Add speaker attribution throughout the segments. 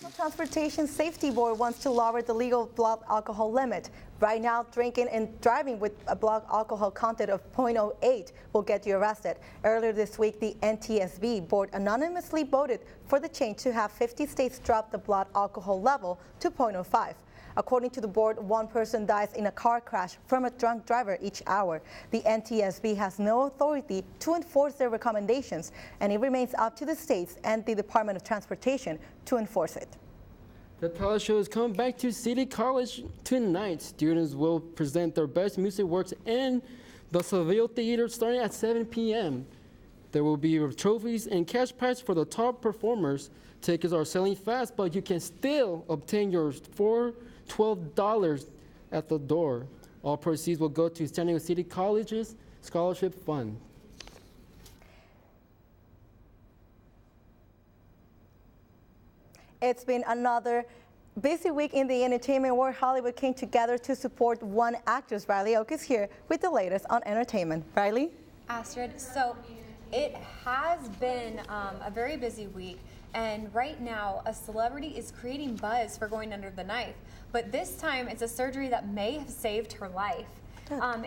Speaker 1: Transportation Safety Board wants to lower the legal blood alcohol limit. Right now, drinking and driving with a blood alcohol content of 0.08 will get you arrested. Earlier this week, the NTSB board anonymously voted for the change to have 50 states drop the blood alcohol level to 0.05. According to the board, one person dies in a car crash from a drunk driver each hour. The NTSB has no authority to enforce their recommendations, and it remains up to the states and the Department of Transportation to enforce it.
Speaker 2: The talent show is coming back to City College tonight. Students will present their best music works in the Seville Theater starting at 7 p.m. There will be trophies and cash prize for the top performers. Tickets are selling fast, but you can still obtain yours for $12 at the door. All proceeds will go to San Diego City College's Scholarship Fund.
Speaker 1: It's been another busy week in the entertainment world. Hollywood came together to support one actress. Riley Oak is here with the latest on entertainment. Riley?
Speaker 3: Astrid, so it has been a very busy week, and right now a celebrity is creating buzz for going under the knife, but this time it's a surgery that may have saved her life.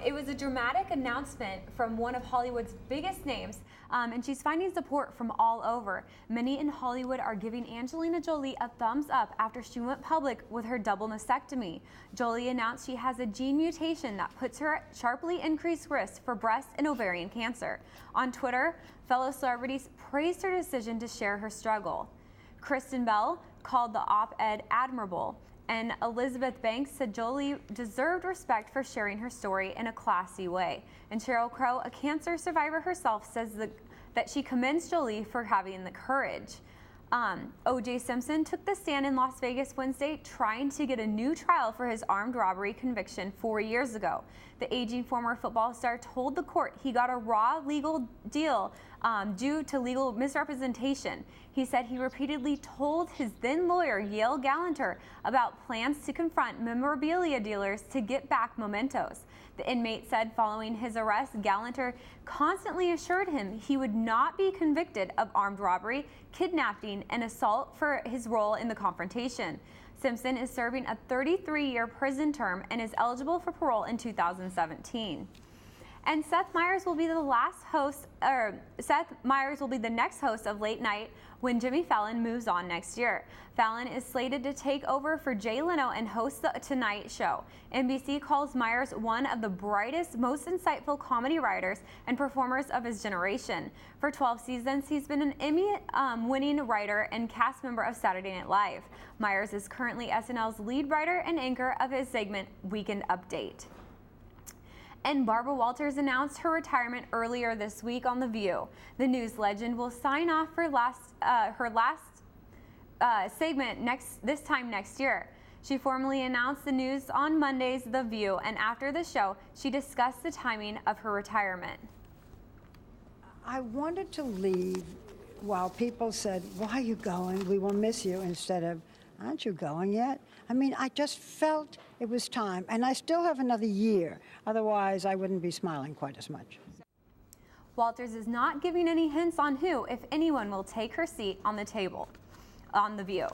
Speaker 3: It was a dramatic announcement from one of Hollywood's biggest names, and she's finding support from all over. Many in Hollywood are giving Angelina Jolie a thumbs up after she went public with her double mastectomy. Jolie announced she has a gene mutation that puts her at sharply increased risk for breast and ovarian cancer. On Twitter, fellow celebrities praised her decision to share her struggle. Kristen Bell called the op-ed admirable, and Elizabeth Banks said Jolie deserved respect for sharing her story in a classy way. And Sheryl Crow, a cancer survivor herself, says that she commends Jolie for having the courage. O.J. Simpson took the stand in Las Vegas Wednesday trying to get a new trial for his armed robbery conviction 4 years ago. The aging former football star told the court he got a raw legal deal due to legal misrepresentation. He said he repeatedly told his then lawyer, Yale Gallanter, about plans to confront memorabilia dealers to get back mementos. The inmate said following his arrest, Gallanter constantly assured him he would not be convicted of armed robbery, kidnapping, and assault for his role in the confrontation. Simpson is serving a 33-year prison term and is eligible for parole in 2017. And Seth Meyers will be the next host of Late Night when Jimmy Fallon moves on next year. Fallon is slated to take over for Jay Leno and host the Tonight Show. NBC calls Meyers one of the brightest, most insightful comedy writers and performers of his generation. For 12 seasons, he's been an Emmy-winning writer and cast member of Saturday Night Live. Meyers is currently SNL's lead writer and anchor of his segment Weekend Update. And Barbara Walters announced her retirement earlier this week on The View. The news legend will sign off for her last segment this time next year. She formally announced the news on Monday's The View, and after the show, she discussed the timing of her retirement.
Speaker 4: I wanted to leave while people said, "Why are you going? We will miss you," instead of, "Aren't you going yet?" I mean, I just felt it was time, and I still have another year. Otherwise, I wouldn't be smiling quite as much.
Speaker 3: Walters is not giving any hints on who, if anyone, will take her seat on the table on The View.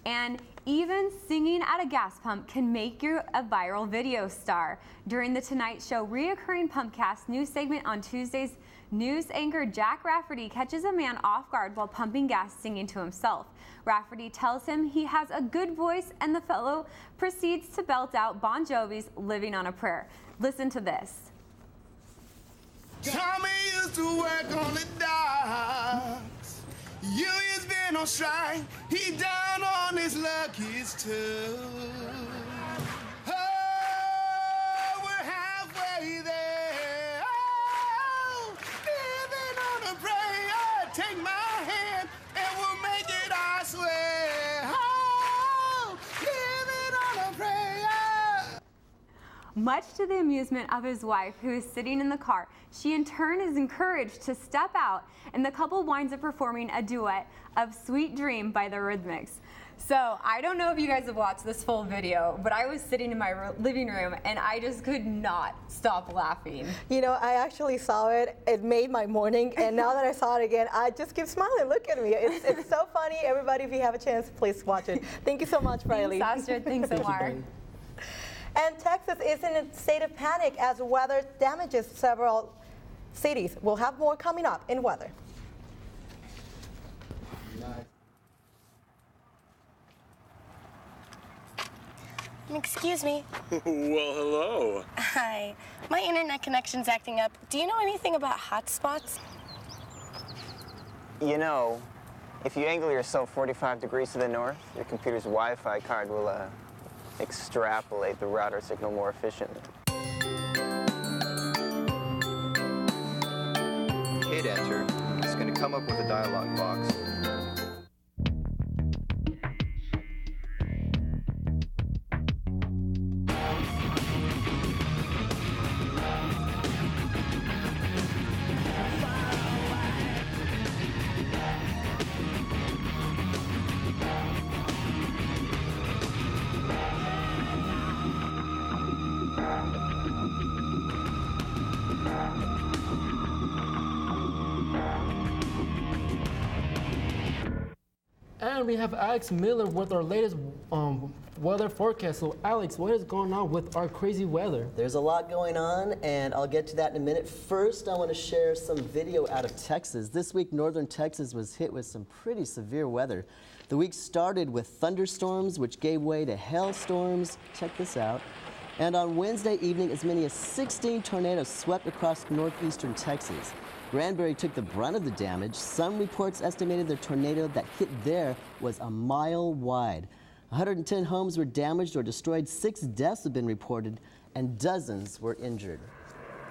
Speaker 3: And even singing at a gas pump can make you a viral video star. During the Tonight Show reoccurring Pumpcast news segment on Tuesdays, news anchor Jack Rafferty catches a man off guard while pumping gas singing to himself. Rafferty tells him he has a good voice, and the fellow proceeds to belt out Bon Jovi's Living on a Prayer. Listen to this.
Speaker 5: Tommy used to work on the docks. Union's been on strike. He down on his luck, he's too. Oh, we're halfway there. Oh, living on a prayer. Take my hand and we'll make it, I swear. Oh, living on a prayer.
Speaker 3: much to the amusement of his wife, who is sitting in the car. She in turn is encouraged to step out, and the couple winds up performing a duet of Sweet Dream by the Rhythmics. So I don't know if you guys have watched this full video, but I was sitting in my living room and I just could not stop laughing.
Speaker 1: You know, I actually saw it. It made my morning, and now that I saw it again, I just keep smiling. Look at me. It's so funny. Everybody, if you have a chance, please watch it. Thank you so much, Riley.
Speaker 3: Thanks, Astrid. Thanks, Omar.
Speaker 1: And Texas is in a state of panic as weather damages several cities. We'll have more coming up in weather.
Speaker 6: Excuse me.
Speaker 7: Well, hello.
Speaker 6: Hi. My internet connection's acting up. Do you know anything about hotspots?
Speaker 8: You know, if you angle yourself 45 degrees to the north, your computer's Wi-Fi card will extrapolate the router signal more efficiently.
Speaker 9: Hit enter. It's going to come up with a dialog box.
Speaker 2: And we have Alex Miller with our latest weather forecast. So Alex, what is going on with our crazy weather?
Speaker 10: There's a lot going on, and I'll get to that in a minute. First, I want to share some video out of Texas. This week, northern Texas was hit with some pretty severe weather. The week started with thunderstorms, which gave way to hailstorms. Check this out. And on Wednesday evening, as many as 16 tornadoes swept across northeastern Texas. Granbury took the brunt of the damage. Some reports estimated the tornado that hit there was a mile wide. 110 homes were damaged or destroyed, 6 deaths have been reported, and dozens were injured.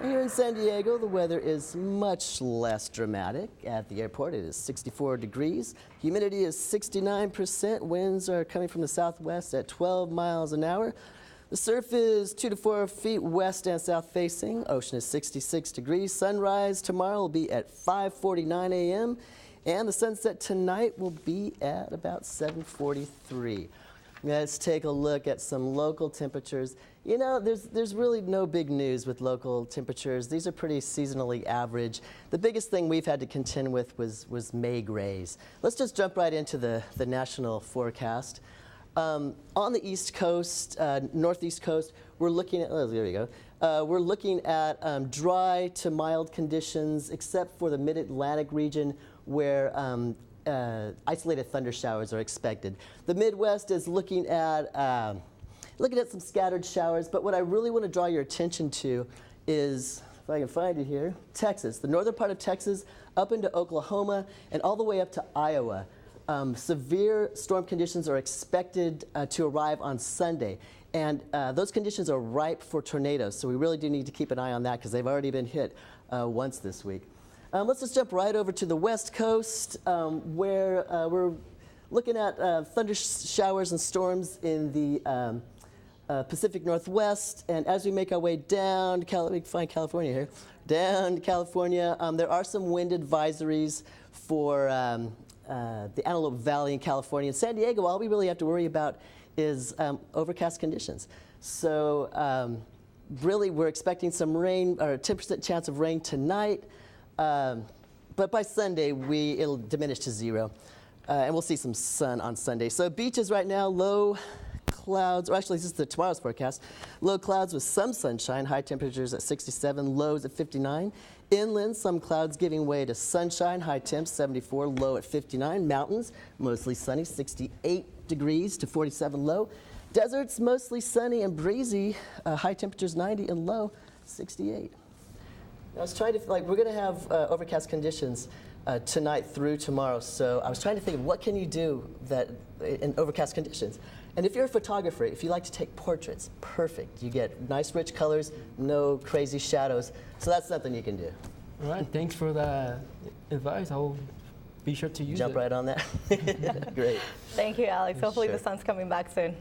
Speaker 10: And here in San Diego, the weather is much less dramatic. At the airport, it is 64 degrees. Humidity is 69%. Winds are coming from the southwest at 12 miles an hour. The surf is 2 to 4 feet west and south facing. Ocean is 66 degrees. Sunrise tomorrow will be at 5:49 a.m. And the sunset tonight will be at about 7:43. Let's take a look at some local temperatures. You know, there's really no big news with local temperatures. These are pretty seasonally average. The biggest thing we've had to contend with was May grays. Let's just jump right into the national forecast. On the East Coast, Northeast Coast, we're looking at, oh, there you go. We're looking at dry to mild conditions, except for the Mid-Atlantic region where isolated thunder showers are expected. The Midwest is looking at some scattered showers, but what I really want to draw your attention to is, if I can find it here, Texas, the northern part of Texas, up into Oklahoma, and all the way up to Iowa. Severe storm conditions are expected to arrive on Sunday, and those conditions are ripe for tornadoes, so we really do need to keep an eye on that because they've already been hit once this week. Let's just jump right over to the West Coast where we're looking at thunder showers and storms in the Pacific Northwest, and as we make our way down to we can find California here, down to California, there are some wind advisories for the Antelope Valley in California. In San Diego, all we really have to worry about is overcast conditions. So really, we're expecting some rain, or a 10% chance of rain tonight. But by Sunday, it'll diminish to 0. And we'll see some sun on Sunday. So beaches right now, low clouds, or actually this is tomorrow's forecast. Low clouds with some sunshine, high temperatures at 67, lows at 59. Inland, some clouds giving way to sunshine, high temps 74, low at 59. Mountains, mostly sunny, 68 degrees to 47 low. Deserts, mostly sunny and breezy, high temperatures 90 and low 68. I was trying to, we're going to have overcast conditions tonight through tomorrow, so I was trying to think of what can you do that in overcast conditions. And if you're a photographer, if you like to take portraits, perfect. You get nice rich colors, no crazy shadows, so that's something you can do.
Speaker 2: All right, thanks for that advice. I'll be sure to use
Speaker 10: Jump
Speaker 2: it.
Speaker 10: right on that. Great.
Speaker 1: Thank you, Alex. Hopefully
Speaker 10: Sure.
Speaker 1: the sun's coming back soon.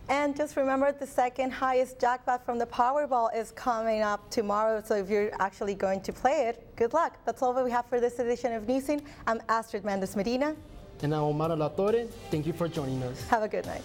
Speaker 1: And just remember, the second highest jackpot from the Powerball is coming up tomorrow. So if you're actually going to play it, good luck. That's all that we have for this edition of Newscene. I'm Astrid Mendes Medina.
Speaker 2: And I'm Omar La Torre. Thank you for joining us.
Speaker 1: Have a good night.